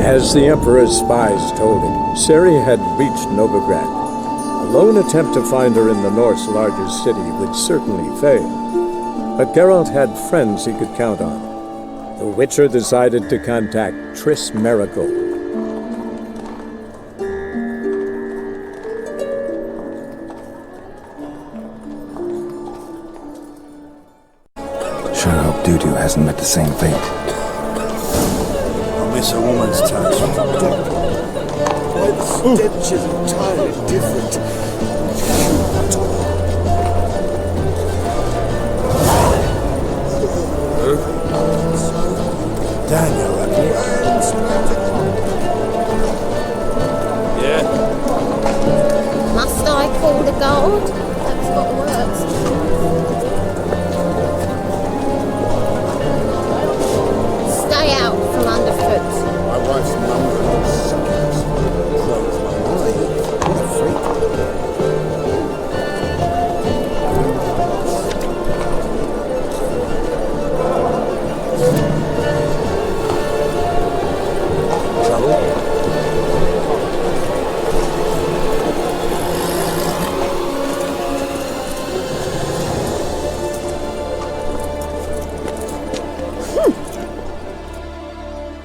As the Emperor's spies told him, Ciri had reached Novigrad. A lone attempt to find her in the North's largest city would certainly fail. But Geralt had friends he could count on. The Witcher decided to contact Triss Merigold. Sure hope Dudu hasn't met the same fate. I miss a woman's touch. The stench is entirely different. Daniel, yeah. Must I call the guard? That's what works. Stay out from underfoot. My wife's number is suckers. Close my eye. What a freak. Trouble?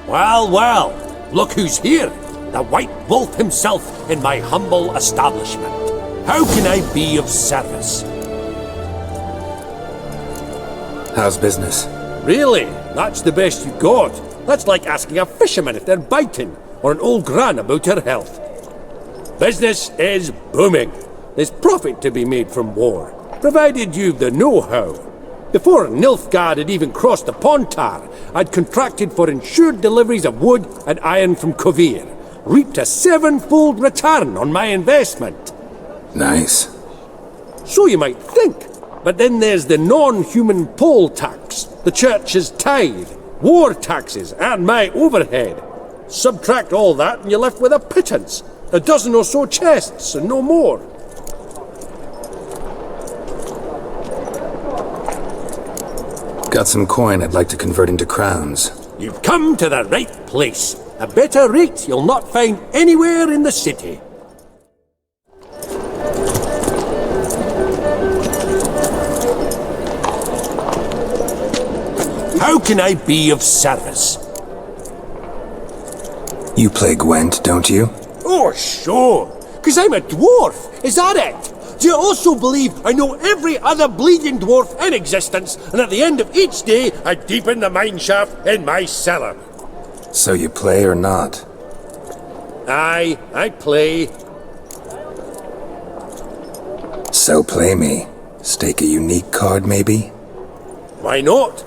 Well, well, look who's here. The White Wolf himself in my humble establishment. How can I be of service? How's business? Really? That's the best you got? That's like asking a fisherman if they're biting, or an old gran about her health. Business is booming. There's profit to be made from war, provided you've the know-how. Before Nilfgaard had even crossed the Pontar, I'd contracted for insured deliveries of wood and iron from Kovir, reaped a sevenfold return on my investment. Nice. So you might think, but then there's the non-human poll tax, the church's tithe, war taxes, and my overhead. Subtract all that and you're left with a pittance, a dozen or so chests and no more. Got some coin I'd like to convert into crowns. You've come to the right place. A better rate you'll not find anywhere in the city. How can I be of service? You play Gwent, don't you? Oh, sure. 'Cause I'm a dwarf. Is that it? Do you also believe I know every other bleeding dwarf in existence, and at the end of each day, I deepen the mineshaft in my cellar? So you play or not? Aye, I play. So play me. Stake a unique card, maybe? Why not?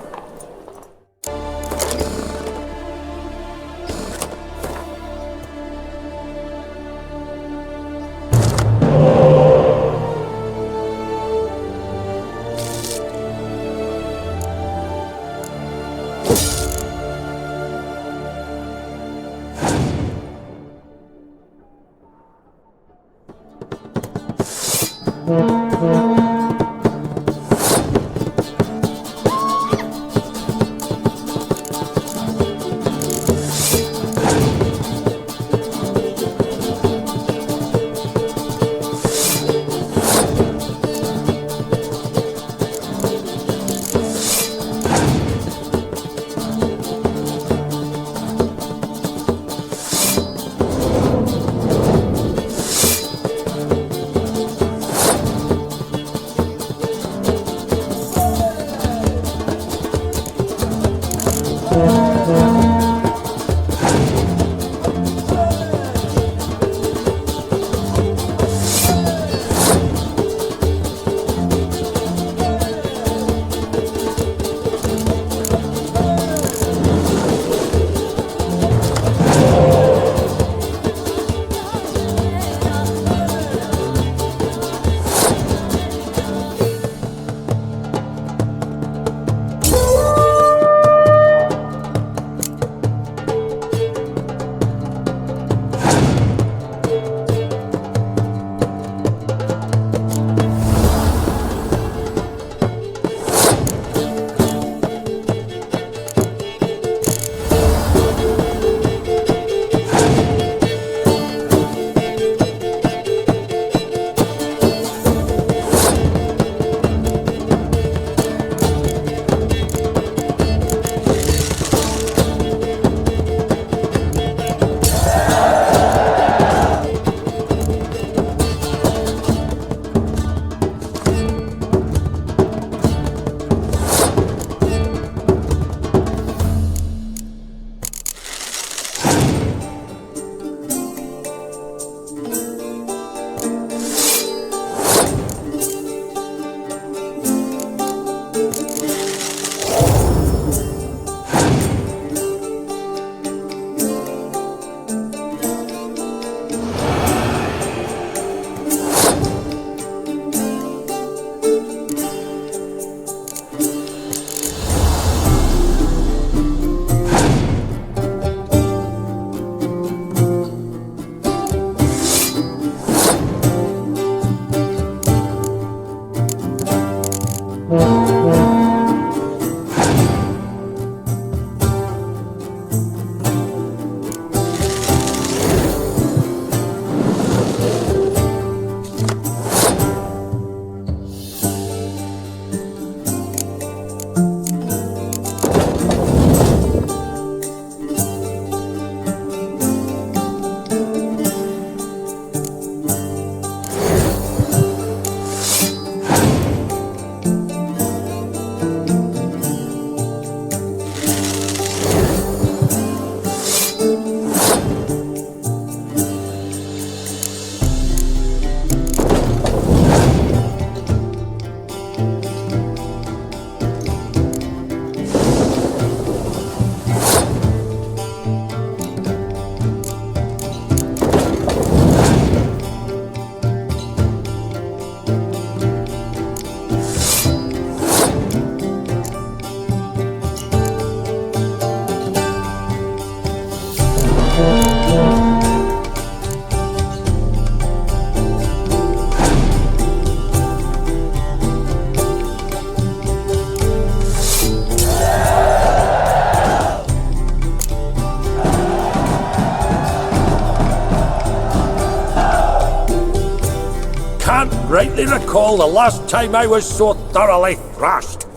rightly recall the last time I was so thoroughly thrashed.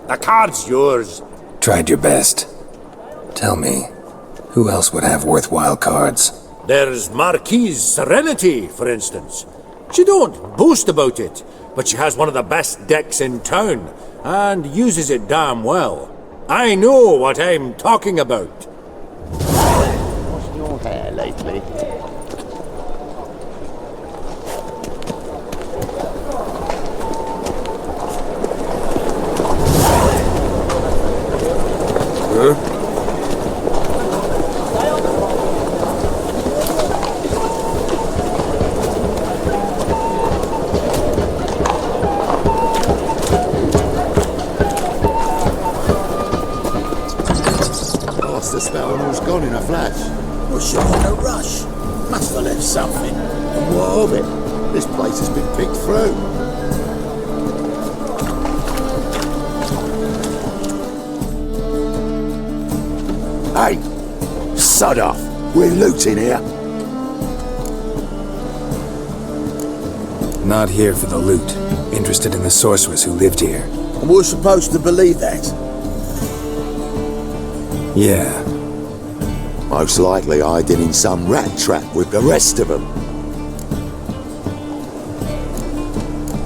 The card's yours. Tried your best. Tell me, who else would have worthwhile cards? There's Marquise Serenity, for instance. She don't boast about it, but she has one of the best decks in town, and uses it damn well. I know what I'm talking about. What's your hair lately? The spellman's gone in a flash. What's you in a rush? Must have left something. And what of it? This place has been picked through. Hey! Sod off! We're looting here. Not here for the loot. Interested in the sorceress who lived here. And we're supposed to believe that. Yeah. Most likely hiding in some rat trap with the rest of them.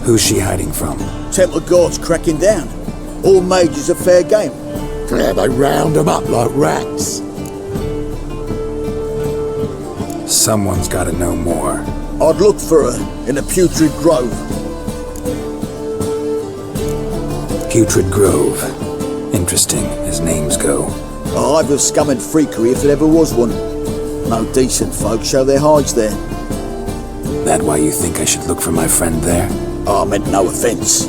Who's she hiding from? Temple guards cracking down. All mages are fair game. Yeah, they round them up like rats. Someone's gotta know more. I'd look for her in the Putrid Grove. Putrid Grove. Interesting, as names go. A hive of scum and freakery if there ever was one. No decent folk show their hides there. That why you think I should look for my friend there? I meant no offence.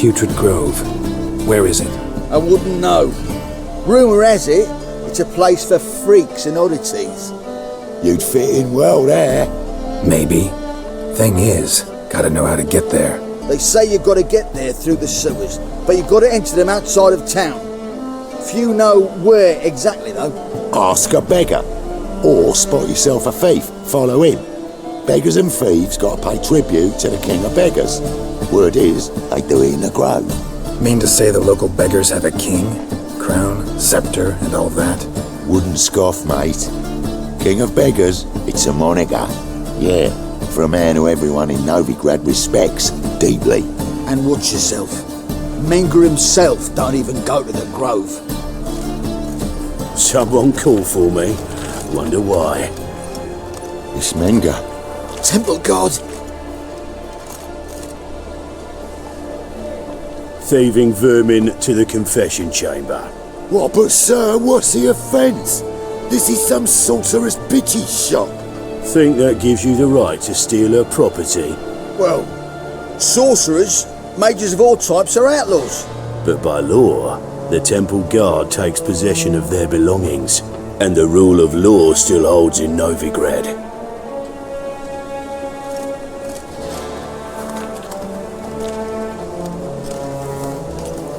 Putrid Grove. Where is it? I wouldn't know. Rumour has it, it's a place for freaks and oddities. You'd fit in well there. Maybe. Thing is, gotta know how to get there. They say you've got to get there through the sewers, but you've got to enter them outside of town. Few know where exactly, though. Ask a beggar. Or spot yourself a thief. Follow him. Beggars and thieves got to pay tribute to the king of beggars. Word is, they do it in the grove. Mean to say the local beggars have a king, crown, scepter, and all that? Wouldn't scoff, mate. King of beggars, it's a moniker. Yeah, for a man who everyone in Novigrad respects deeply. And watch yourself. Menger himself don't even go to the grove. Someone call for me. Wonder why. It's Menger. Temple guard. Thieving vermin to the confession chamber. What, but sir, what's the offence? This is some sorcerer's bitchy shop. Think that gives you the right to steal her property? Well, sorcerers, mages of all types are outlaws. But by law, the temple guard takes possession of their belongings, and the rule of law still holds in Novigrad.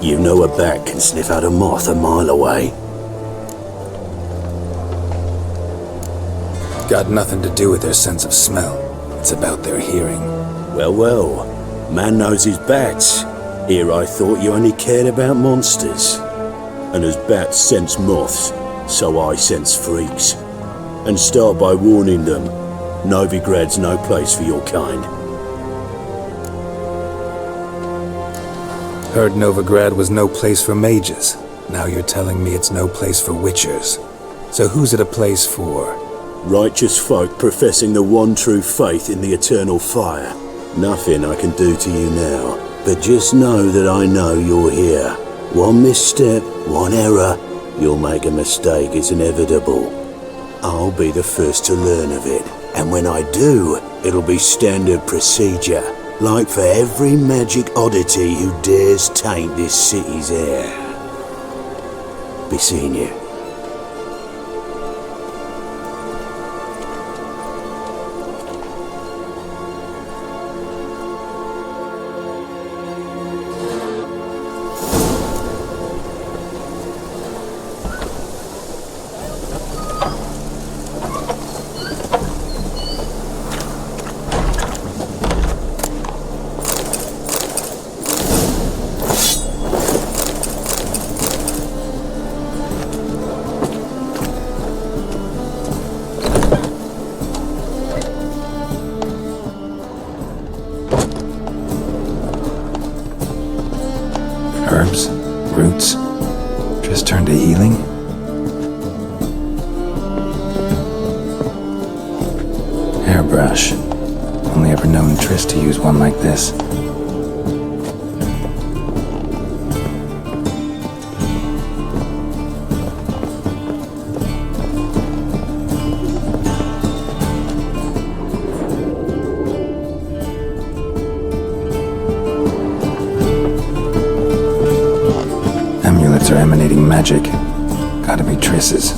You know a bat can sniff out a moth a mile away. Got nothing to do with their sense of smell. It's about their hearing. Well, well, man knows his bats. Here I thought you only cared about monsters. And as bats sense moths, so I sense freaks. And start by warning them, Novigrad's no place for your kind. Heard Novigrad was no place for mages. Now you're telling me it's no place for witchers. So who's it a place for? Righteous folk professing the one true faith in the eternal fire. Nothing I can do to you now, but just know that I know you're here. One misstep, one error, you'll make a mistake, it's inevitable. I'll be the first to learn of it, and when I do, it'll be standard procedure, like for every magic oddity who dares taint this city's air. Be seeing you. Hairbrush. Only ever known Triss to use one like this. Amulets are emanating magic. Gotta be Triss's.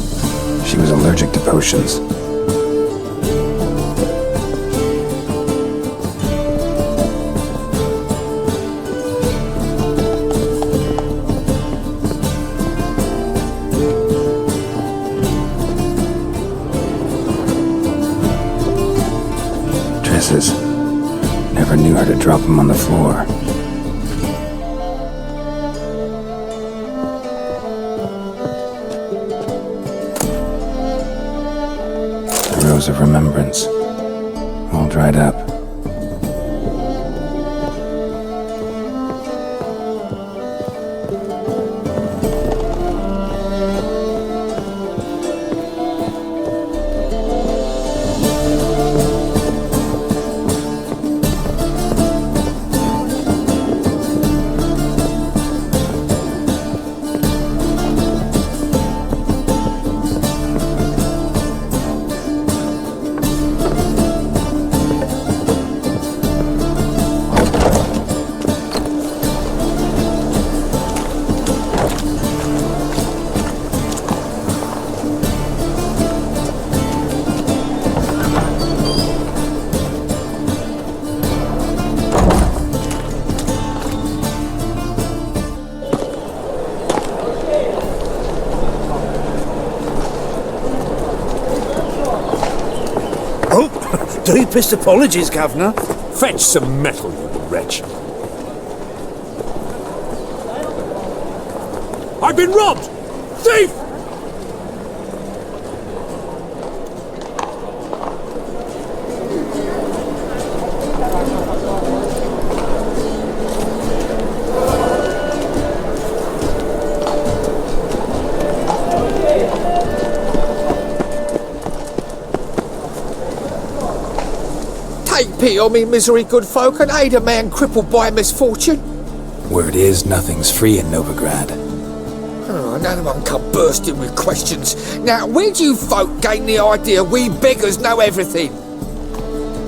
She was allergic to potions. Triss's. Never knew how to drop them on the floor. Of remembrance, all dried up. Deepest apologies, Governor. Fetch some metal, you wretch. I've been robbed! Thief! Take pity on me, misery, good folk, and aid a man crippled by misfortune. Word is, nothing's free in Novigrad. Oh, another one come bursting with questions. Now, where do you folk gain the idea we beggars know everything?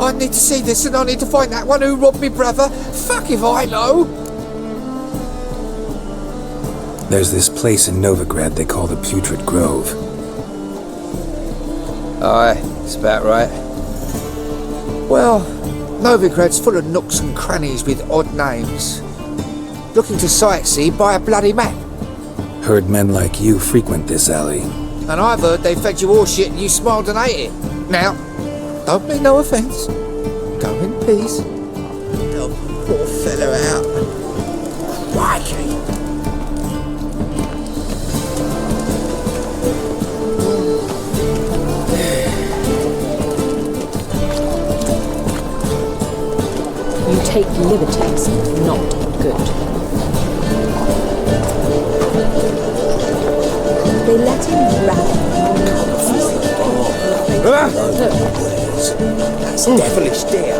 I need to see this, and I need to find that one who robbed me brother. Fuck if I know. There's this place in Novigrad they call the Putrid Grove. Aye, it's about right. Well, Novigrad's full of nooks and crannies with odd names. Looking to sightsee by a bloody map. Heard men like you frequent this alley. And I've heard they fed you all shit and you smiled and ate it. Now, don't mean no offence. Go in peace. Help the poor fellow out. Crikey. You take liberties, not good. They let him That's devilish dear.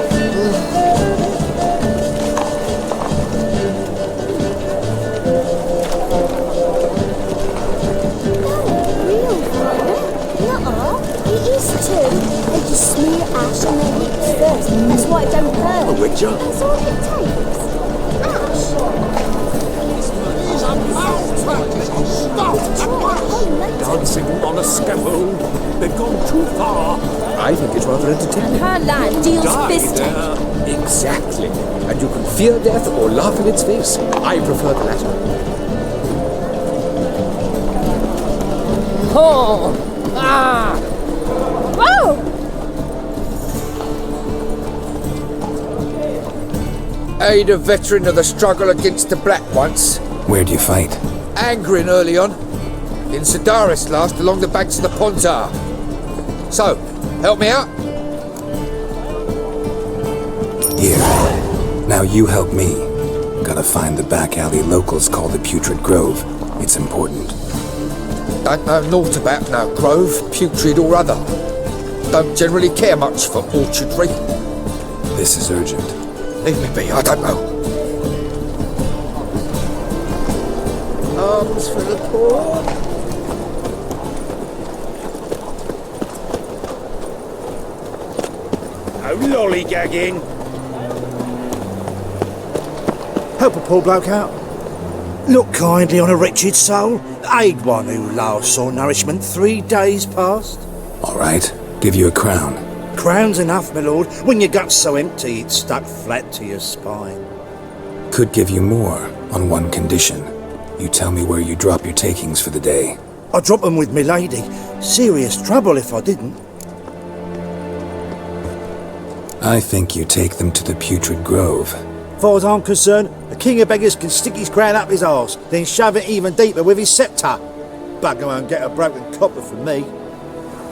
They just smear ash on their lips first. That's why it don't hurt. Oh, Witcher. That's all it takes. Ash. Dancing on a scaffold. They've gone too far. I think it's rather entertaining. Her land deals fisting. Exactly. And you can fear death or laugh in its face. I prefer the latter. Oh! Ah! Oh! Aid a veteran of the struggle against the Black once. Where'd you fight? Angrin early on. In Sedaris last, along the banks of the Pontar. So, help me out? Here. Now you help me. Gotta find the back alley locals call the Putrid Grove. It's important. Don't know naught about no grove, putrid or other. don't generally care much for orchardry. This is urgent. Leave me be, I don't know. Arms for the poor. No lollygagging. Help a poor bloke out. Look kindly on a wretched soul. Aid one who last saw nourishment 3 days past. All right, give you a crown. Crown's enough, my lord, when your gut's so empty it's stuck flat to your spine. Could give you more, on one condition. You tell me where you drop your takings for the day. I'd drop them with me lady. Serious trouble if I didn't. I think you take them to the Putrid Grove. Far as I'm concerned, the king of beggars can stick his crown up his arse, then shove it even deeper with his sceptre. Bugger won't get a broken copper from me.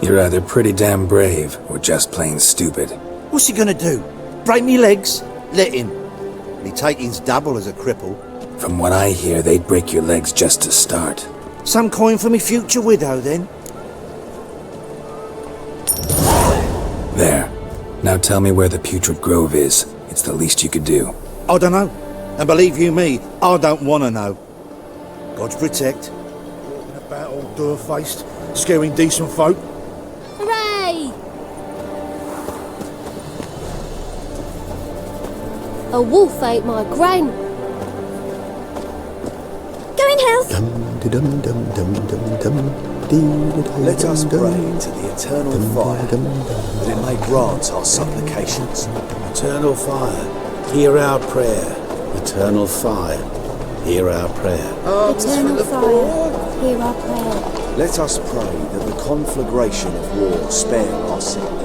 You're either pretty damn brave, or just plain stupid. What's he gonna do? Break me legs? Let him. Me taking's double as a cripple. From what I hear, they'd break your legs just to start. Some coin for me future widow, then? There. Now tell me where the Putrid Grove is. It's the least you could do. I don't know. And believe you me, I don't want to know. God's protect. Walking about all door-faced, scaring decent folk. Hooray! A wolf ate my gran. Go in, health. Let us pray to the eternal fire, that it may grant our supplications. Eternal fire, hear our prayer. Eternal fire, hear our prayer. Eternal fire, hear our prayer. Let us pray that the conflagration of war spare our sin.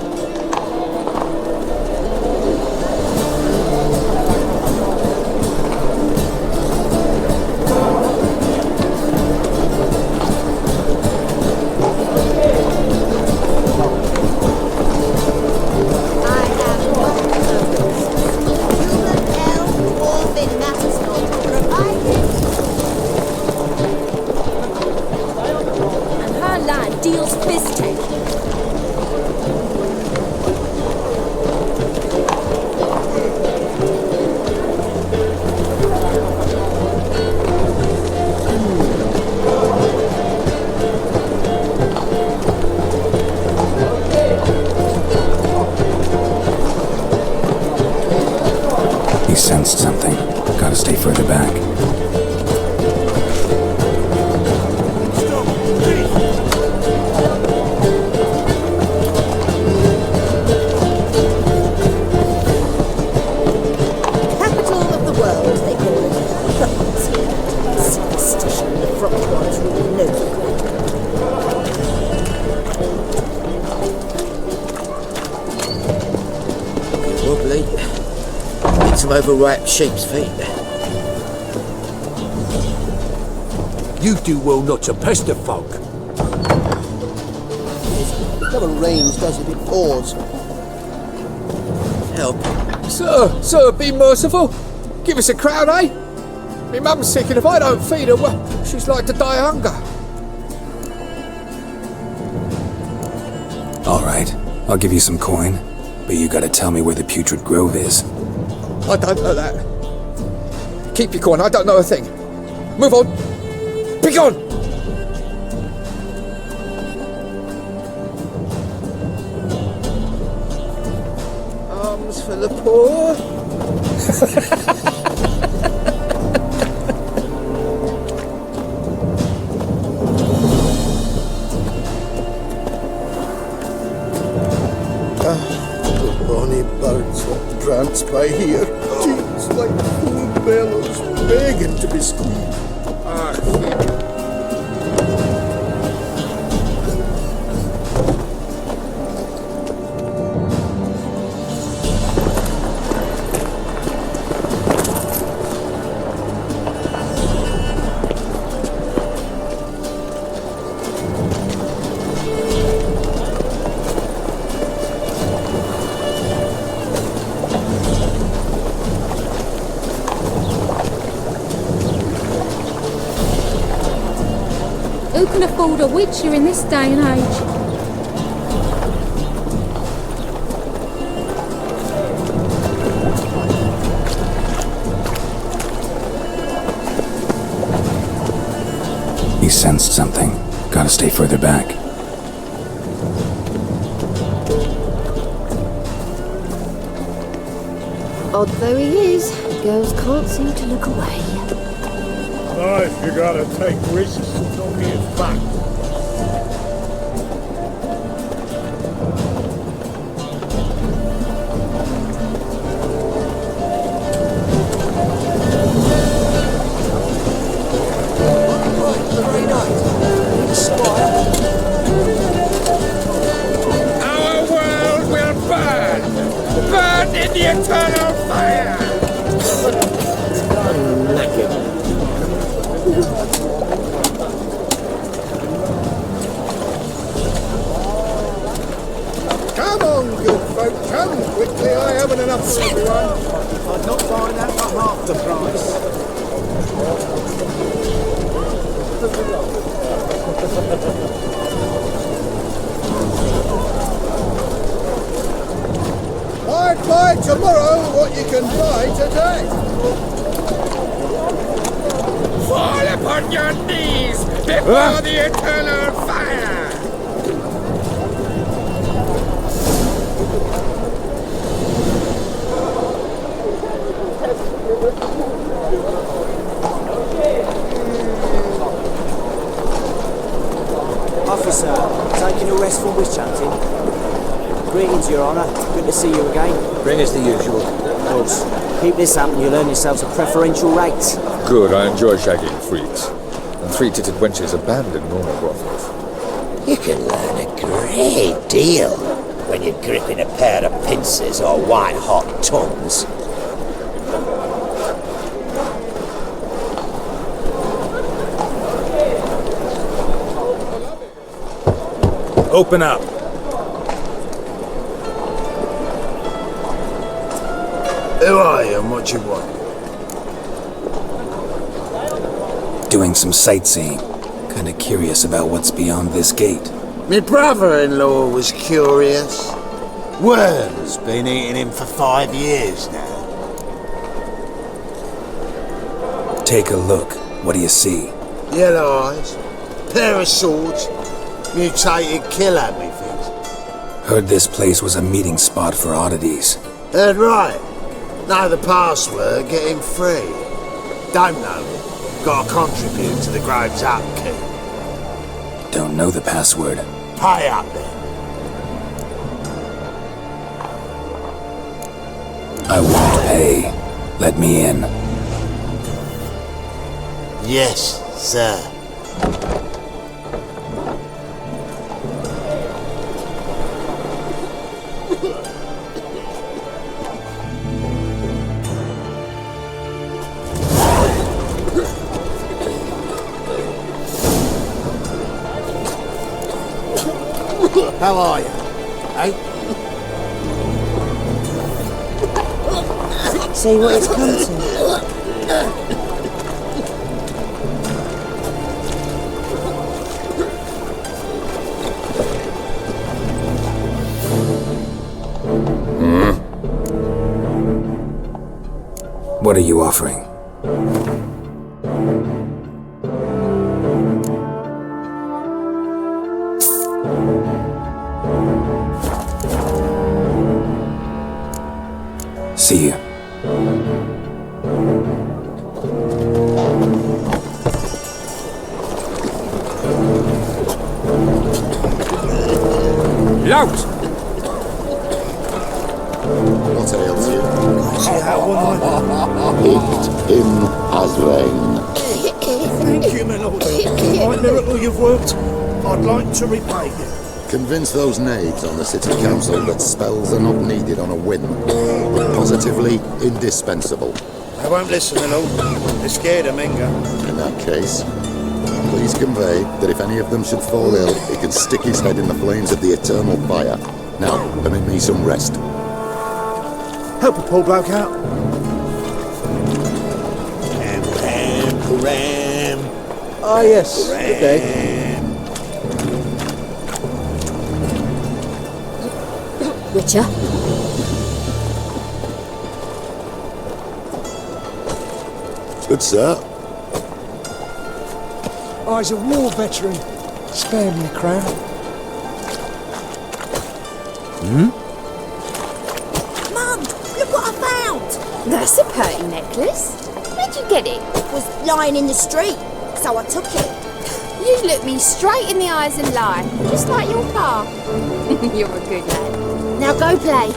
Sensed something. Gotta stay further back. Capital of the world, they call it. But superstition, the front ones rule Novigrad. Wobbly. Some overripe sheep's feet. You do well not to pester folk. It never rains, does it? It pours. Help. Sir, be merciful. Give us a crown, eh? Me mum's sick, and if I don't feed her, well, she's like to die of hunger. All right, I'll give you some coin, but you gotta tell me where the Putrid Grove is. I don't know that. Keep your coin, I don't know a thing. Move on. Be gone! Arms for the poor. The bonny birds that prance by here, cheeks like full bellows, begging to be squeezed. Who can afford a witcher in this day and age? sensed something. Gotta stay further back. Odd though he is, girls can't seem to look away. Life, you gotta take risks, don't be a fact. Our world will burn! Burn in the eternal fire! Come on, good folk, come quickly. I haven't enough for everyone. I'd not buy that for half the price. I'd buy tomorrow what you can buy today. Fall upon your knees before the eternal fire! Officer, taking a rest from witch hunting. Greetings, Your Honour. Good to see you again. Bring us the usual. Of course. Keep this up and you'll earn yourselves a preferential rate. Good, I enjoy shagging freaks. And three-titted wenches abandon normal brothels. You can learn a great deal when you're gripping a pair of pincers or white-hot tongues. Open up. Who are you and what you want? Doing some sightseeing. Kinda curious about what's beyond this gate. My brother-in-law was curious. Worm's been eating him for 5 years now. Take a look. What do you see? Yellow eyes, pair of swords, mutated killer, methinks. Heard this place was a meeting spot for oddities. Heard right. Know the password, get him free. Don't know. Gotta contribute to the Grove's upkeep. Don't know the password. Pay up then. I won't pay. Let me in. Yes, sir. How are you? Eh? See what it's come to. What are you offering? See you. Lout! What ails you? See how one Picked him as rain. Thank you, my lord. My miracle you've worked. I'd like to repay you. Convince those knaves on the city council that spells are not needed on a whim, but positively indispensable. They won't listen, my lord. They're scared of Menga. In that case, please convey that if any of them should fall ill, he can stick his head in the flames of the eternal fire. Now, permit me some rest. Help a poor bloke out. Ram. Ah, yes. Good day. Witcher? Good, sir. I guy's a war veteran. Spare me a crown. Mum, look what I found! That's a pretty necklace. Where'd you get it? It was lying in the street, so I took it. You look me straight in the eyes and lie, just like your pa. You're a good lad. Now go play.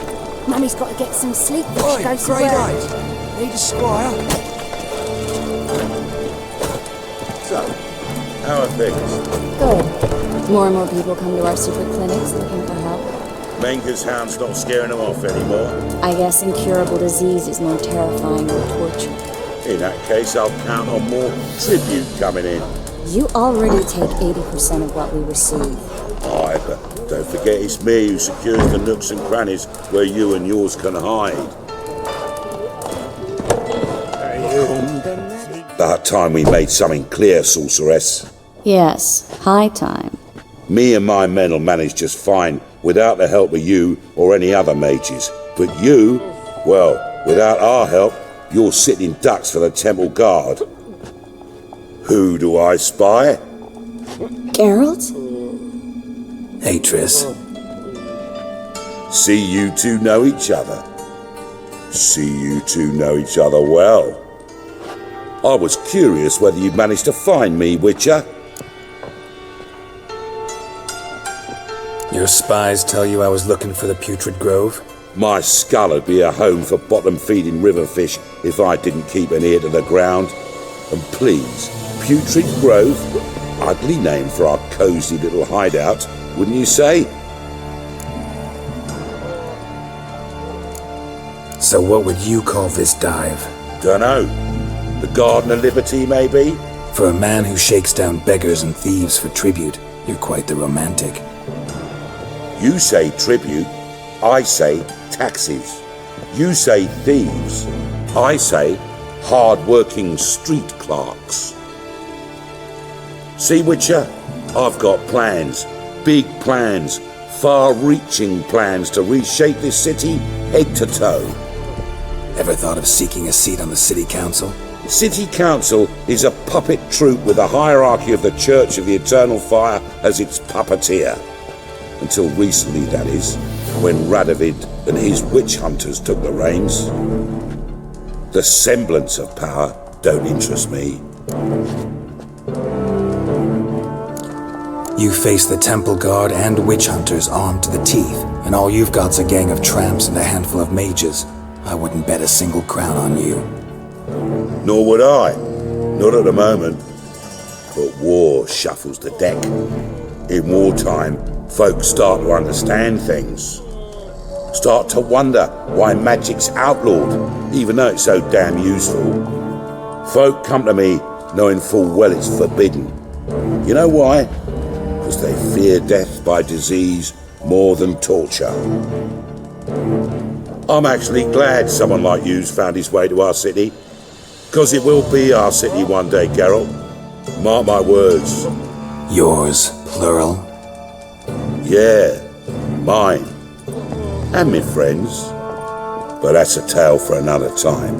Mummy's got to get some sleep before she goes to grade work. 8. Need a squire. So, how are things? Good. More and more people come to our secret clinics looking for help. Menger's hound's not scaring them off anymore. I guess incurable disease is more terrifying than torture. In that case, I'll count on more tribute coming in. You already take 80% of what we receive. Aye, but don't forget it's me who secures the nooks and crannies where you and yours can hide. About time we made something clear, sorceress. Yes, high time. Me and my men will manage just fine without the help of you or any other mages. But you, well, without our help, you're sitting ducks for the temple guard. Who do I spy? Geralt? Hey, Triss. See you two know each other. See you two know each other well. I was curious whether you'd managed to find me, Witcher. Your spies tell you I was looking for the Putrid Grove? My skull would be a home for bottom-feeding river fish if I didn't keep an ear to the ground. And please, Putrid Grove? Ugly name for our cosy little hideout, wouldn't you say? So what would you call this dive? Dunno. The Garden of Liberty, maybe? For a man who shakes down beggars and thieves for tribute, you're quite the romantic. You say tribute, I say taxes. You say thieves, I say hard-working street clerks. See, Witcher, I've got plans, big plans, far-reaching plans to reshape this city head to toe. Ever thought of seeking a seat on the city council? City council is a puppet troupe with a hierarchy of the Church of the Eternal Fire as its puppeteer. Until recently, that is, when Radovid and his witch hunters took the reins. The semblance of power don't interest me. You face the temple guard and witch hunters armed to the teeth, and all you've got's a gang of tramps and a handful of mages. I wouldn't bet a single crown on you. Nor would I. Not at the moment. But war shuffles the deck. In wartime, folks start to understand things. Start to wonder why magic's outlawed, even though it's so damn useful. Folk come to me knowing full well it's forbidden. You know why? Because they fear death by disease more than torture. I'm actually glad someone like you's found his way to our city. Because it will be our city one day, Geralt. Mark my words. Yours, plural? Yeah, mine. And my friends. But that's a tale for another time.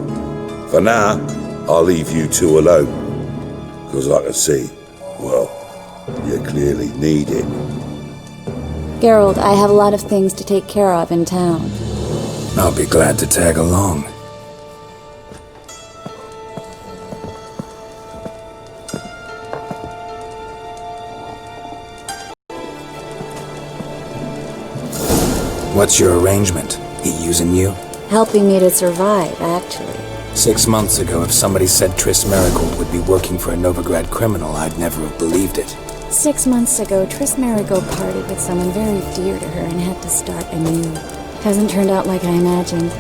For now, I'll leave you two alone. Because I can see, well, you clearly need it. Geralt, I have a lot of things to take care of in town. I'll be glad to tag along. What's your arrangement? He using you? Helping me to survive, actually. 6 months ago, if somebody said Triss Merigold would be working for a Novigrad criminal, I'd never have believed it. 6 months ago, Triss Merigold parted with someone very dear to her and had to start anew. Hasn't turned out like I imagined.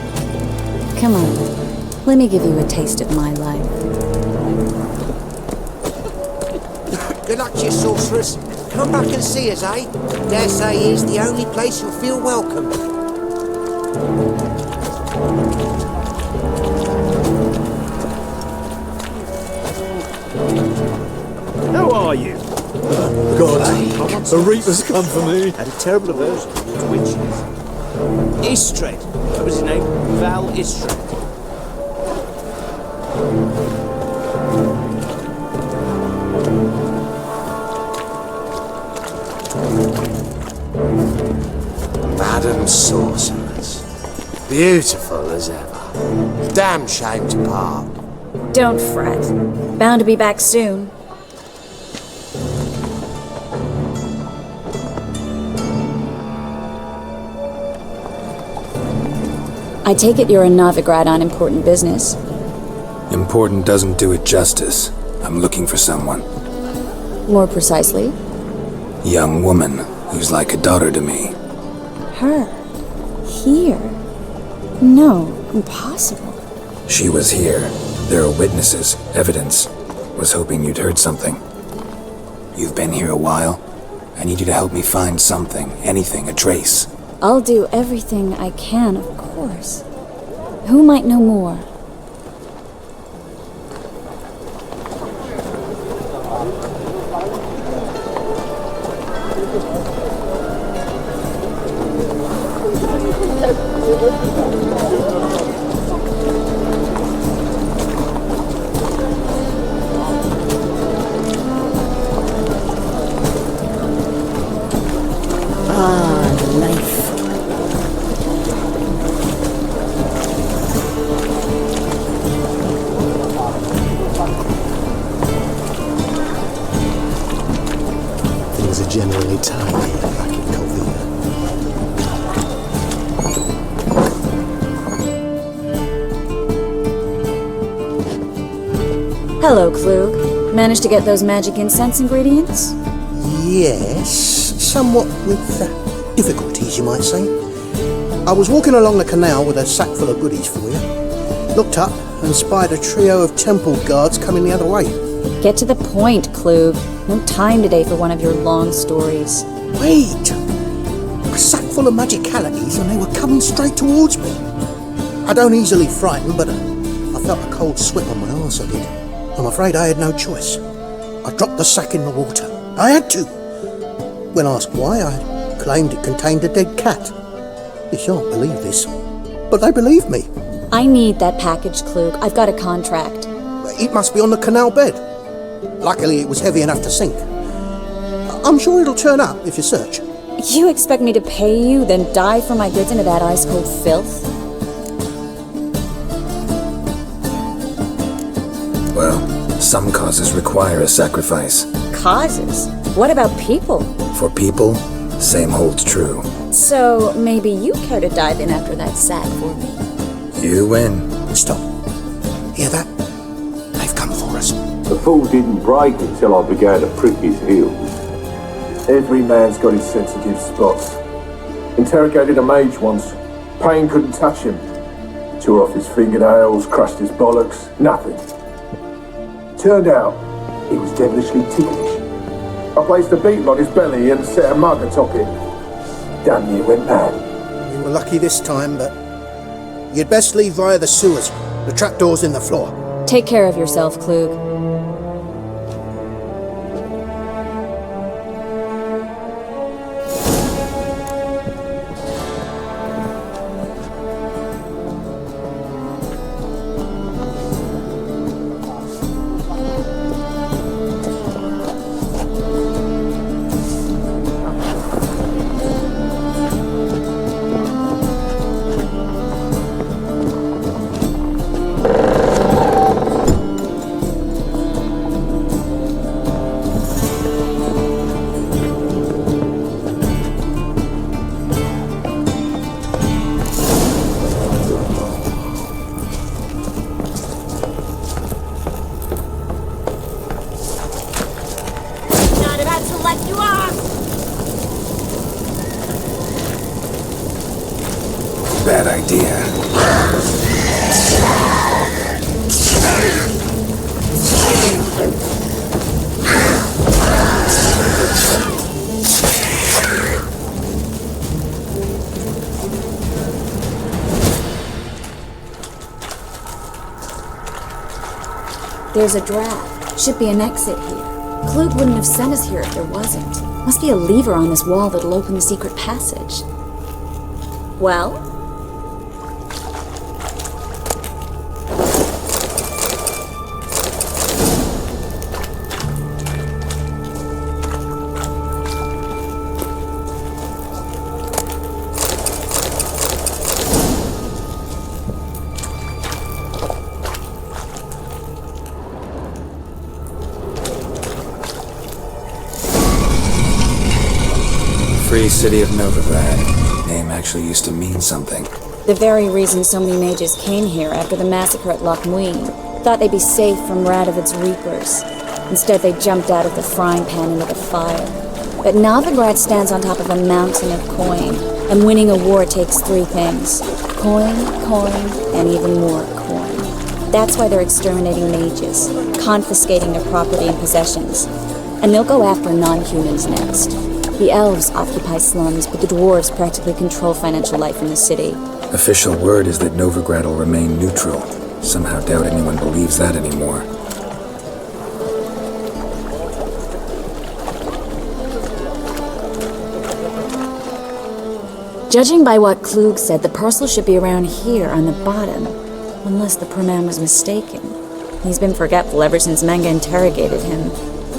Come on, let me give you a taste of my life. Good luck to you, sorceress. Come back and see us, eh? Dare say here's the only place you'll feel welcome. How are you? God, the Reaper's come for me. Had a terrible aversion towards witches. Istred. What was his name? Val Istred. Madam Sorceress. Beautiful as ever. Damn shame to part. Don't fret. Bound to be back soon. I take it you're in Novigrad on important business. Important doesn't do it justice. I'm looking for someone. More precisely? Young woman who's like a daughter to me. Her? Here? No, impossible. She was here. There are witnesses, evidence. Was hoping you'd heard something. You've been here a while. I need you to help me find something, anything, a trace. I'll do everything I can, of course. Who might know more? Generally tidy back in Covina. Hello, Klug. Managed to get those magic incense ingredients? Yes, somewhat with difficulties, you might say. I was walking along the canal with a sack full of goodies for you. Looked up and spied a trio of temple guards coming the other way. Get to the point, Klug. No time today for one of your long stories. Wait! A sack full of magicalities and they were coming straight towards me. I don't easily frighten, but I felt a cold sweat on my arse, I did. I'm afraid I had no choice. I dropped the sack in the water. I had to. When asked why, I claimed it contained a dead cat. You shan't believe this, but they believed me. I need that package, Klug. I've got a contract. It must be on the canal bed. Luckily, it was heavy enough to sink. I'm sure it'll turn up if you search. You expect me to pay you, then dive for my goods into that ice-cold filth? Well, some causes require a sacrifice. Causes? What about people? For people, same holds true. So, maybe you care to dive in after that sack for me? You win. Stop. Hear that? They've come for us. The fall didn't break until I began to prick his heels. Every man's got his sensitive spots. Interrogated a mage once. Pain couldn't touch him. Tore off his fingernails, crushed his bollocks. Nothing. Turned out, he was devilishly ticklish. I placed a beetle on his belly and set a mug atop it. Damn near went mad. You were lucky this time, but you'd best leave via the sewers. The trapdoor's in the floor. Take care of yourself, Klug. Bad idea. There's a draft. Should be an exit here. Klug wouldn't have sent us here if there wasn't. Must be a lever on this wall that'll open the secret passage. Well? Free city of Novigrad. Name actually used to mean something. The very reason so many mages came here after the massacre at Loch Muin. Thought they'd be safe from Radovid's reapers. Instead, they jumped out of the frying pan into the fire. But Novigrad stands on top of a mountain of coin, and winning a war takes three things. Coin, and even more coin. That's why they're exterminating mages, confiscating their property and possessions. And they'll go after non-humans next. The elves occupy slums, but the dwarves practically control financial life in the city. Official word is that Novigrad will remain neutral. Somehow doubt anyone believes that anymore. Judging by what Klug said, the parcel should be around here on the bottom. Unless the poor man was mistaken. He's been forgetful ever since Manga interrogated him.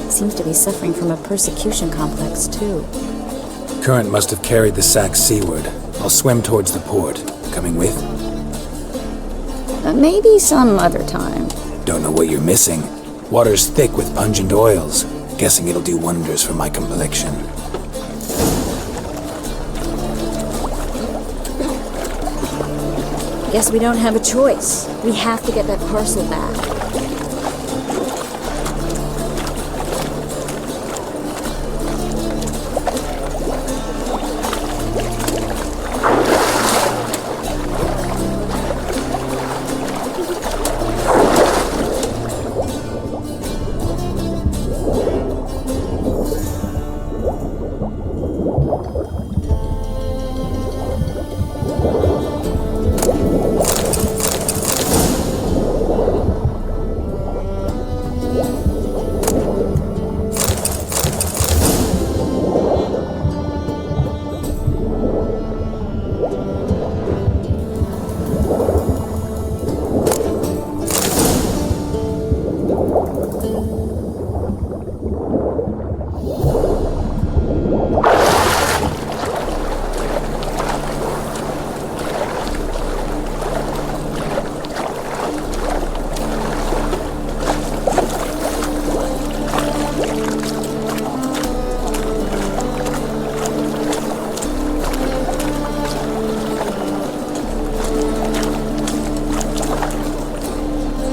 He seems to be suffering from a persecution complex, too. Current must have carried the sack seaward. I'll swim towards the port. Coming with? Maybe some other time. Don't know what you're missing. Water's thick with pungent oils. Guessing it'll do wonders for my complexion. Guess we don't have a choice. We have to get that parcel back.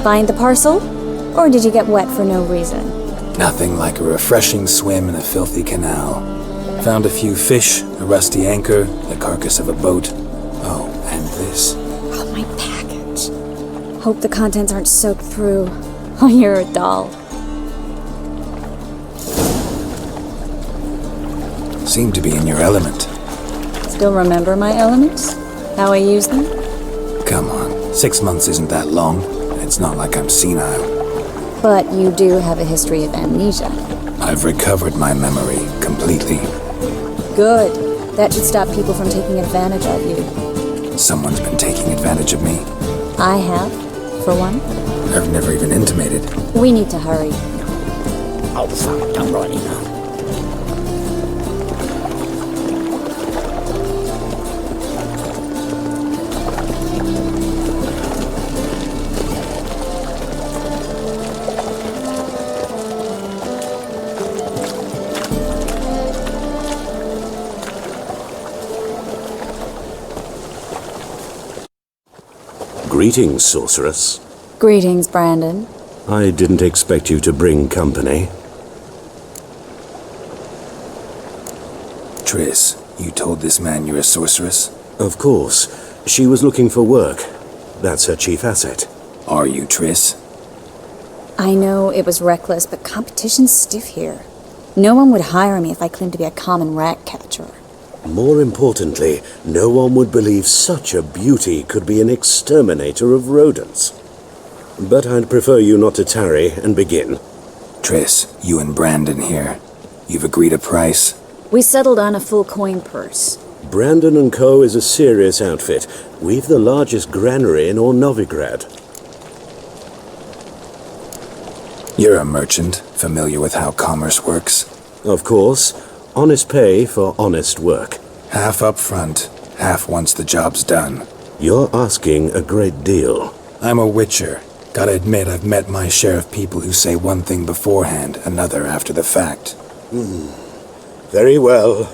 Find the parcel? Or did you get wet for no reason? Nothing like a refreshing swim in a filthy canal. Found a few fish, a rusty anchor, the carcass of a boat. Oh, and this. Oh, my package. Hope the contents aren't soaked through. Oh, you're a doll. Seem to be in your element. Still remember my elements? How I use them? Come on, 6 months isn't that long. It's not like I'm senile. But you do have a history of amnesia. I've recovered my memory completely. Good. That should stop people from taking advantage of you. Someone's been taking advantage of me. I have, for one. I've never even intimated. We need to hurry. Oh, fuck, don't write it now. Greetings, sorceress. Greetings, Brandon. I didn't expect you to bring company. Triss, you told this man you're a sorceress? Of course. She was looking for work. That's her chief asset. Are you, Triss? I know it was reckless, but competition's stiff here. No one would hire me if I claimed to be a common rat catcher. More importantly, no one would believe such a beauty could be an exterminator of rodents. But I'd prefer you not to tarry and begin. Triss, you and Brandon here. You've agreed a price? We settled on a full coin purse. Brandon & Co. is a serious outfit. We've the largest granary in all Novigrad. You're a merchant, familiar with how commerce works? Of course. Honest pay for honest work. Half up front, half once the job's done. You're asking a great deal. I'm a witcher. Gotta admit, I've met my share of people who say one thing beforehand, another after the fact. Very well.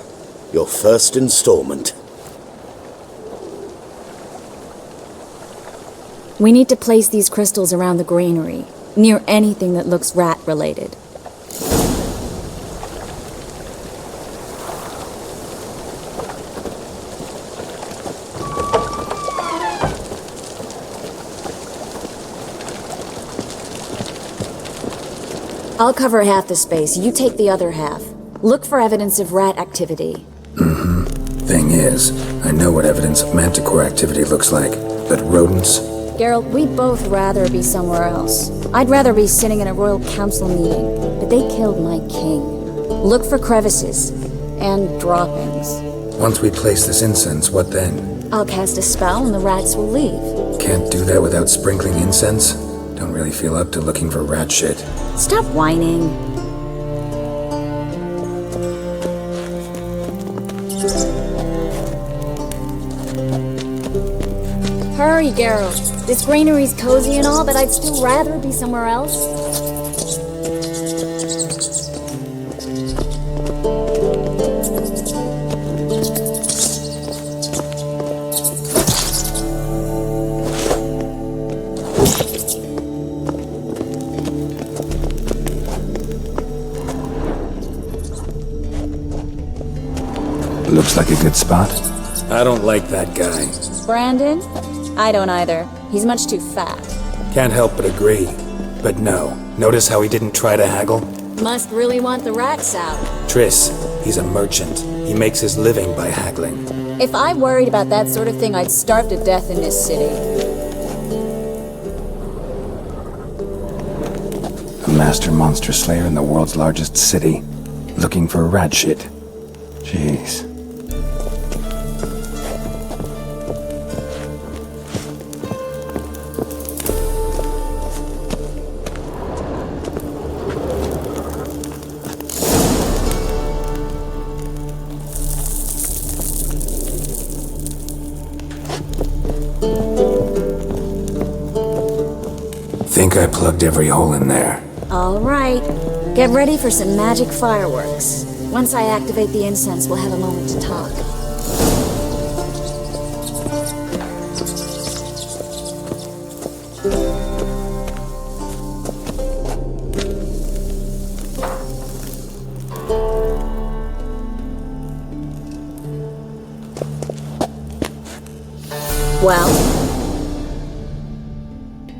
Your first installment. We need to place these crystals around the granary, near anything that looks rat-related. I'll cover half the space, you take the other half. Look for evidence of rat activity. Thing is, I know what evidence of manticore activity looks like, but rodents? Geralt, we'd both rather be somewhere else. I'd rather be sitting in a royal council meeting, but they killed my king. Look for crevices and droppings. Once we place this incense, what then? I'll cast a spell and the rats will leave. Can't do that without sprinkling incense? Don't really feel up to looking for rat shit. Stop whining. Hurry, Geralt. This granary's cozy and all, but I'd still rather be somewhere else. Looks like a good spot. I don't like that guy. Brandon? I don't either. He's much too fat. Can't help but agree. But no. Notice how he didn't try to haggle? Must really want the rats out. Triss, he's a merchant. He makes his living by haggling. If I worried about that sort of thing, I'd starve to death in this city. A master monster slayer in the world's largest city. Looking for rat shit. Jeez. Think I plugged every hole in there. All right. Get ready for some magic fireworks. Once I activate the incense, we'll have a moment to talk. Well,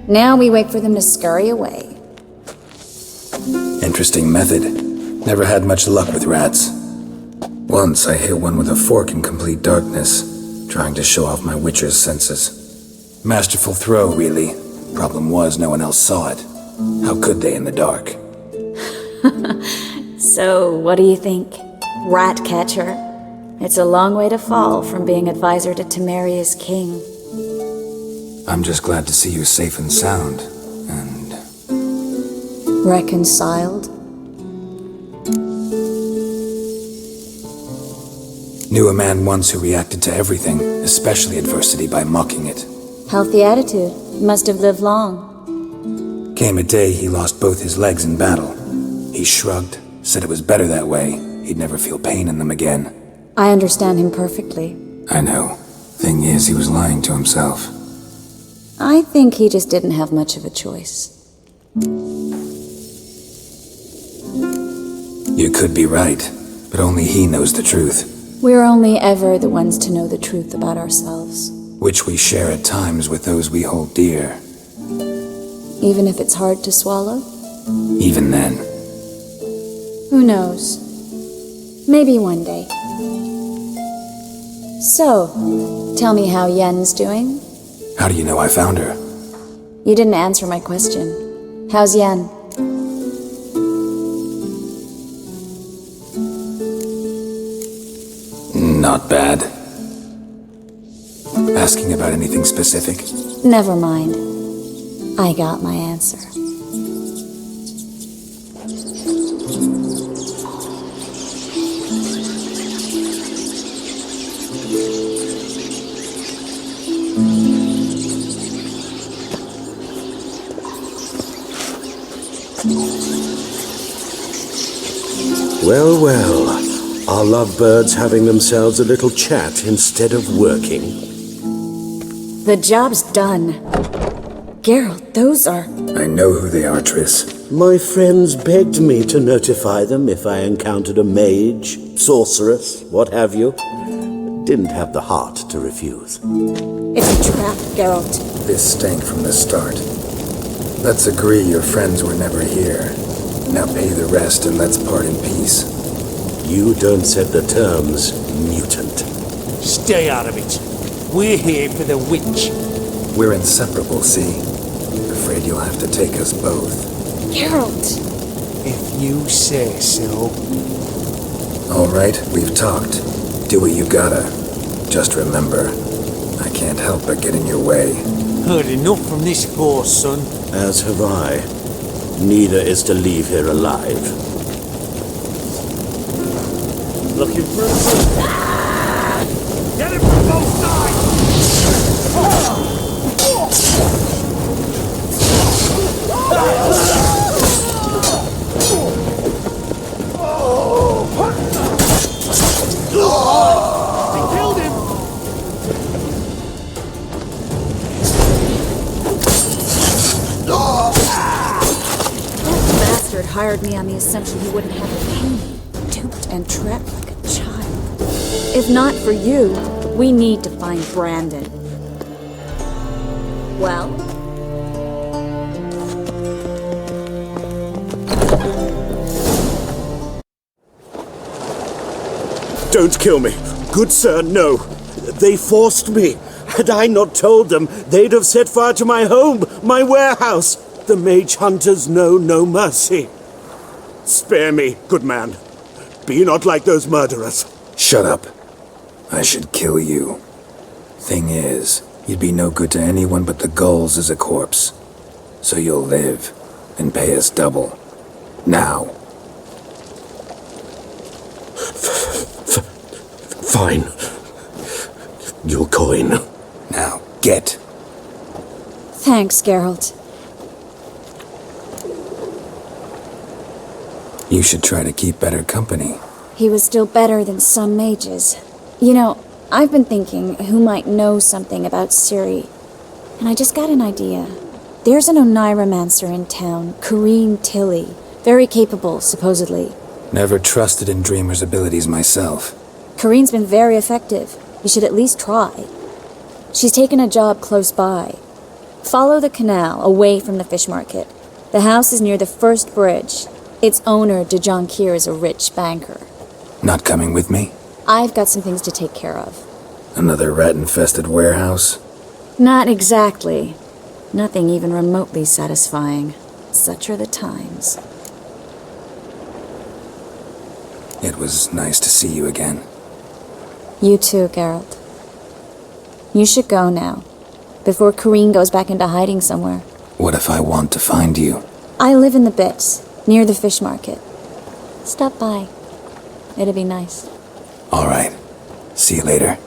now we wait for them to scurry away. Interesting method. Never had much luck with rats. Once I hit one with a fork in complete darkness, trying to show off my witcher's senses. Masterful throw, really. Problem was, no one else saw it. How could they in the dark? So, what do you think? Rat catcher? It's a long way to fall from being advisor to Temeria's king. I'm just glad to see you safe and sound, and... Reconciled? Knew a man once who reacted to everything, especially adversity, by mocking it. Healthy attitude. Must have lived long. Came a day he lost both his legs in battle. He shrugged, said it was better that way. He'd never feel pain in them again. I understand him perfectly. I know. Thing is, he was lying to himself. I think he just didn't have much of a choice. You could be right, but only he knows the truth. We're only ever the ones to know the truth about ourselves. Which we share at times with those we hold dear. Even if it's hard to swallow? Even then. Who knows? Maybe one day. So, tell me how Yen's doing? How do you know I found her? You didn't answer my question. How's Yen? Not bad. Asking about anything specific? Never mind. I got my answer. Well, well. Our lovebirds having themselves a little chat instead of working. The job's done. Geralt, those are... I know who they are, Triss. My friends begged me to notify them if I encountered a mage, sorceress, what have you. Didn't have the heart to refuse. It's a trap, Geralt. This stank from the start. Let's agree your friends were never here. Now pay the rest and let's part in peace. You don't set the terms, mutant. Stay out of it. We're here for the witch. We're inseparable, see? Afraid you'll have to take us both. Geralt! If you say so. All right, we've talked. Do what you gotta. Just remember, I can't help but get in your way. Heard enough from this horse, son. As have I. Neither is to leave here alive. Looking for a Get him from both sides! He killed him! That bastard hired me on the assumption he wouldn't have to pay me. Duped and trapped like a child. If not for you, we need to find Brandon. Well? Don't kill me. Good sir, no. They forced me. Had I not told them, they'd have set fire to my home, my warehouse. The mage hunters know no mercy. Spare me, good man. Be not like those murderers. Shut up. I should kill you. Thing is, you'd be no good to anyone but the gulls as a corpse. So you'll live and pay us double. Now. Fine. Your coin. Now, get. Thanks, Geralt. You should try to keep better company. He was still better than some mages. You know, I've been thinking who might know something about Ciri, and I just got an idea. There's an oneiromancer in town, Corinne Tilly. Very capable, supposedly. Never trusted in Dreamer's abilities myself. Corinne's been very effective. You should at least try. She's taken a job close by. Follow the canal, away from the fish market. The house is near the first bridge. Its owner, de Jonquier, is a rich banker. Not coming with me? I've got some things to take care of. Another rat-infested warehouse? Not exactly. Nothing even remotely satisfying. Such are the times. It was nice to see you again. You too, Geralt. You should go now, before Corinne goes back into hiding somewhere. What if I want to find you? I live in the Bits, near the fish market. Stop by. It'd be nice. All right. See you later.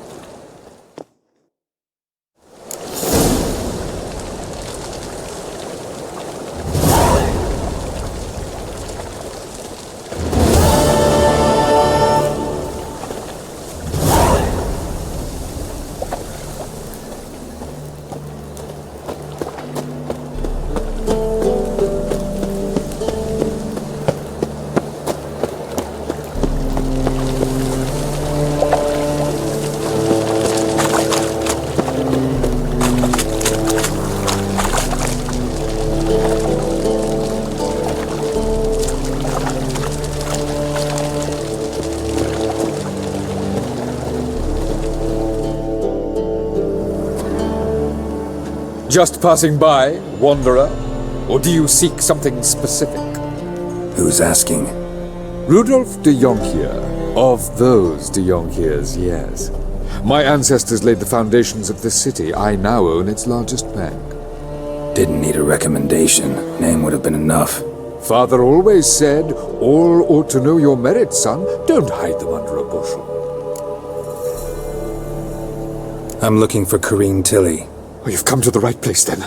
Just passing by, wanderer? Or do you seek something specific? Who's asking? Rudolf de Jonquier. Of those de Jonquiers, yes. My ancestors laid the foundations of this city. I now own its largest bank. Didn't need a recommendation. Name would have been enough. Father always said, all ought to know your merits, son. Don't hide them under a bushel. I'm looking for Corinne Tilly. Oh, you've come to the right place, then.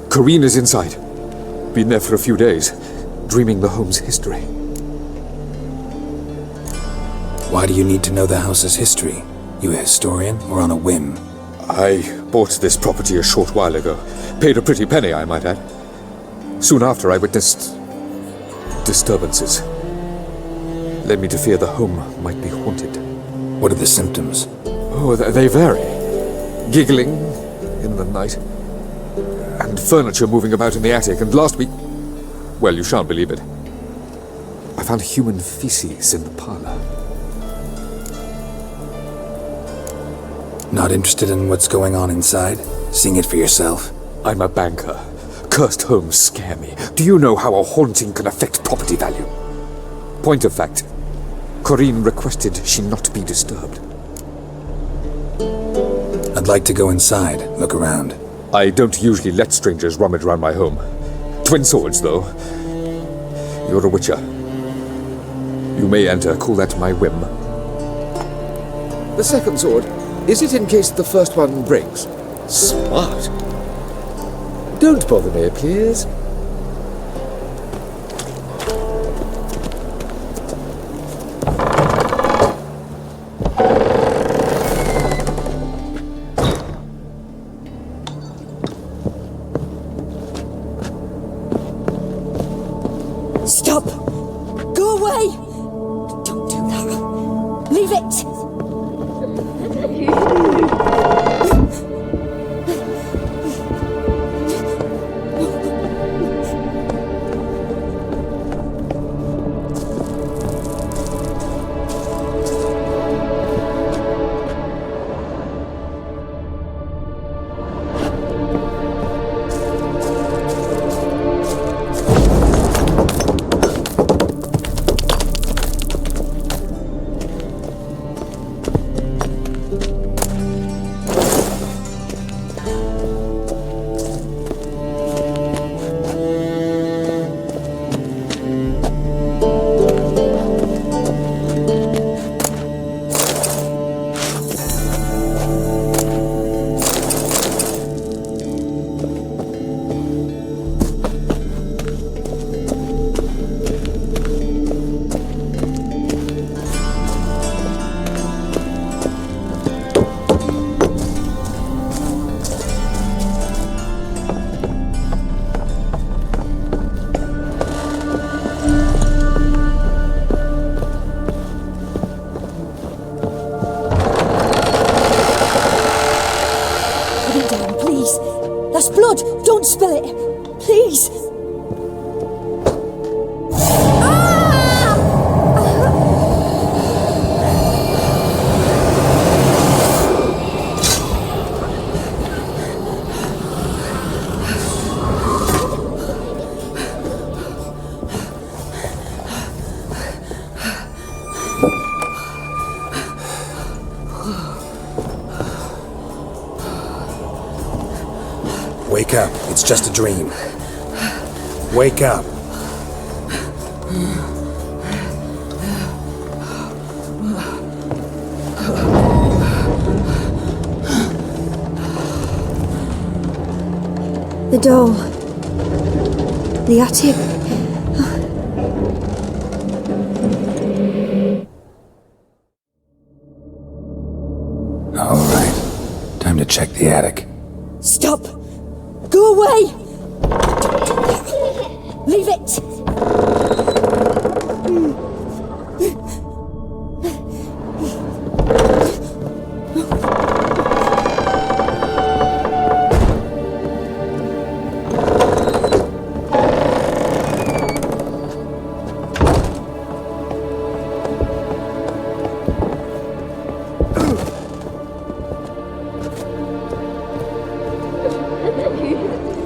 Corinne is inside. Been there for a few days, dreaming the home's history. Why do you need to know the house's history? You a historian, or on a whim? I bought this property a short while ago. Paid a pretty penny, I might add. Soon after, I witnessed disturbances. Led me to fear the home might be haunted. What are the symptoms? Oh, they vary. Giggling in the night, and furniture moving about in the attic, and last week... Well, you shan't believe it. I found human feces in the parlor. Not interested in what's going on inside? Seeing it for yourself? I'm a banker. Cursed homes scare me. Do you know how a haunting can affect property value? Point of fact, Corinne requested she not be disturbed. I'd like to go inside, look around. I don't usually let strangers rummage around my home. Twin swords, though. You're a witcher. You may enter, call that my whim. The second sword, is it in case the first one breaks? Smart. Don't bother me, please. Stop! Go away! Don't do that. Leave it! Don't spill it! Please! Wake up. It's just a dream. Wake up. The doll. The attic. All right. Time to check the attic. Stop! Go away! Leave it!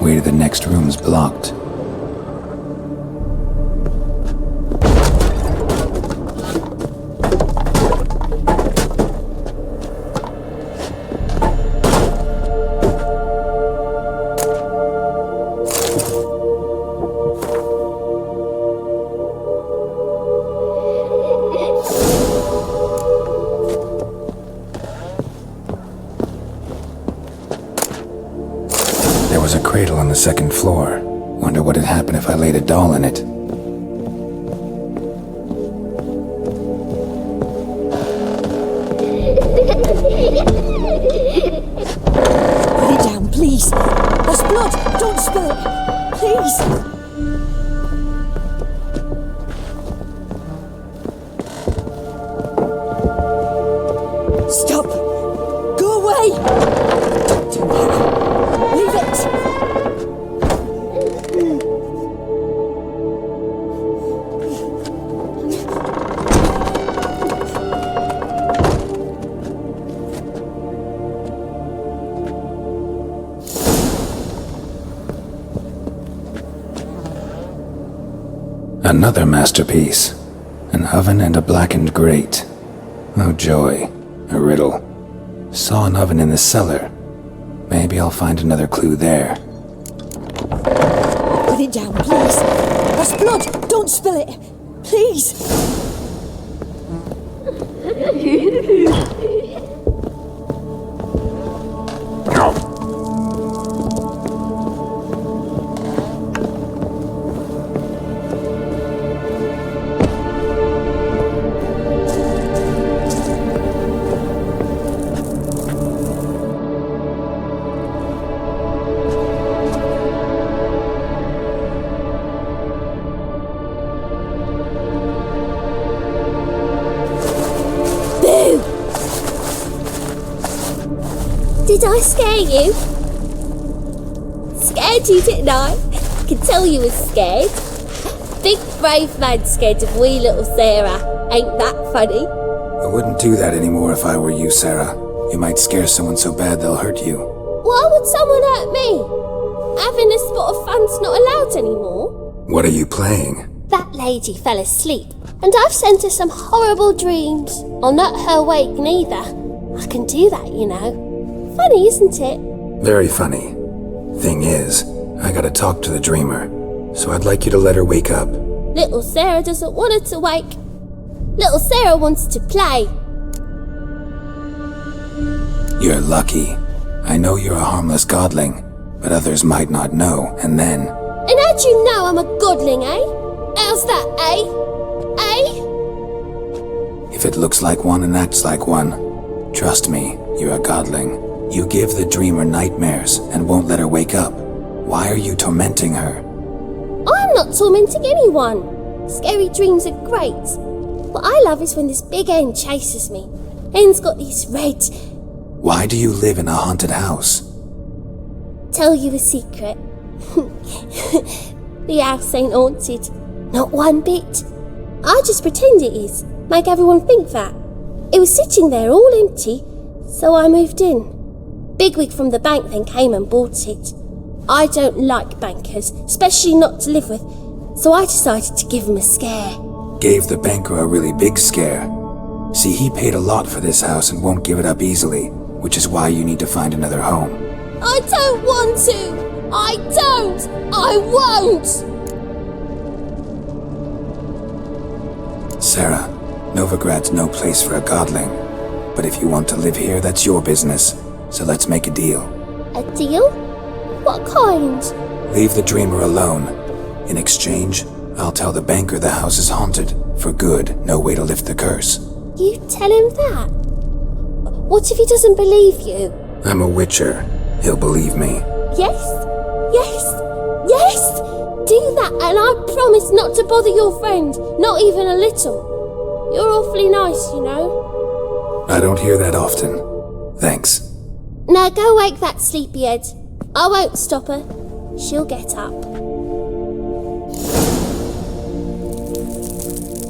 Way to the next room's blocked. There was a cradle on the second floor. Wonder what had happened if I laid a doll in it. Don't spill it! Please! Stop! Go away! Don't do that. Leave it! Another masterpiece. An oven and a blackened grate. Oh joy. A riddle. Saw an oven in the cellar. Maybe I'll find another clue there. Put it down, please. That's blood! Don't spill it! Please! Did I scare you? Scared you, didn't I? I can tell you was scared. Big brave man scared of wee little Sarah. Ain't that funny? I wouldn't do that anymore if I were you, Sarah. You might scare someone so bad they'll hurt you. Why would someone hurt me? Having a spot of fun's not allowed anymore. What are you playing? That lady fell asleep, and I've sent her some horrible dreams. I'll not her wake neither. I can do that, you know. Funny, isn't it? Very funny. Thing is, I gotta talk to the dreamer, so I'd like you to let her wake up. Little Sarah doesn't want her to wake. Little Sarah wants to play. You're lucky. I know you're a harmless godling, but others might not know, and then... And how'd you know I'm a godling, eh? How's that, eh? Eh? If it looks like one and acts like one, trust me, you're a godling. You give the dreamer nightmares and won't let her wake up. Why are you tormenting her? I'm not tormenting anyone. Scary dreams are great. What I love is when this big hen chases me. Hen's got these red... Why do you live in a haunted house? Tell you a secret. The house ain't haunted. Not one bit. I just pretend it is. Make everyone think that. It was sitting there all empty, so I moved in. Bigwig from the bank then came and bought it. I don't like bankers, especially not to live with, so I decided to give him a scare. Gave the banker a really big scare. See, he paid a lot for this house and won't give it up easily, which is why you need to find another home. I don't want to! I don't! I won't! Sarah, Novigrad's no place for a godling. But if you want to live here, that's your business. So let's make a deal. A deal? What kind? Leave the dreamer alone. In exchange, I'll tell the banker the house is haunted. For good, no way to lift the curse. You tell him that? What if he doesn't believe you? I'm a witcher. He'll believe me. Yes? Yes? Yes! Do that and I promise not to bother your friend. Not even a little. You're awfully nice, you know. I don't hear that often. Thanks. Now go wake that sleepyhead. I won't stop her. She'll get up.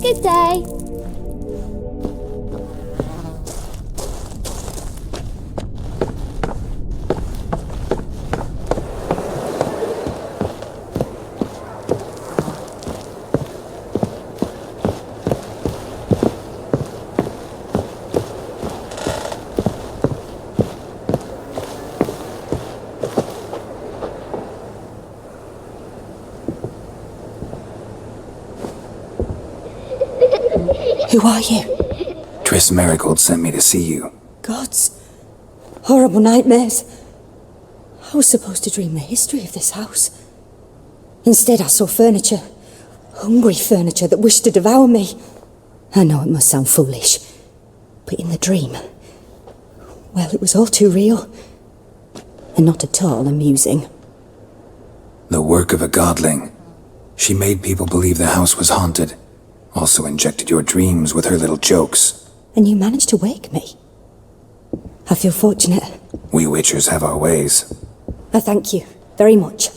Good day. Who are you? Triss Merigold sent me to see you. Gods. Horrible nightmares. I was supposed to dream the history of this house. Instead, I saw furniture. Hungry furniture that wished to devour me. I know it must sound foolish, but in the dream, well, it was all too real. And not at all amusing. The work of a godling. She made people believe the house was haunted. Also injected your dreams with her little jokes. And you managed to wake me. I feel fortunate. We witchers have our ways. I thank you very much.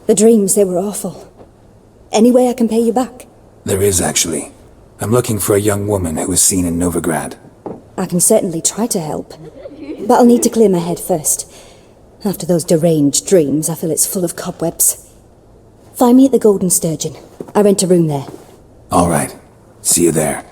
The dreams, they were awful. Any way I can pay you back? There is, actually. I'm looking for a young woman who was seen in Novigrad. I can certainly try to help. But I'll need to clear my head first. After those deranged dreams, I feel it's full of cobwebs. Find me at the Golden Sturgeon. I rent a room there. All right. See you there.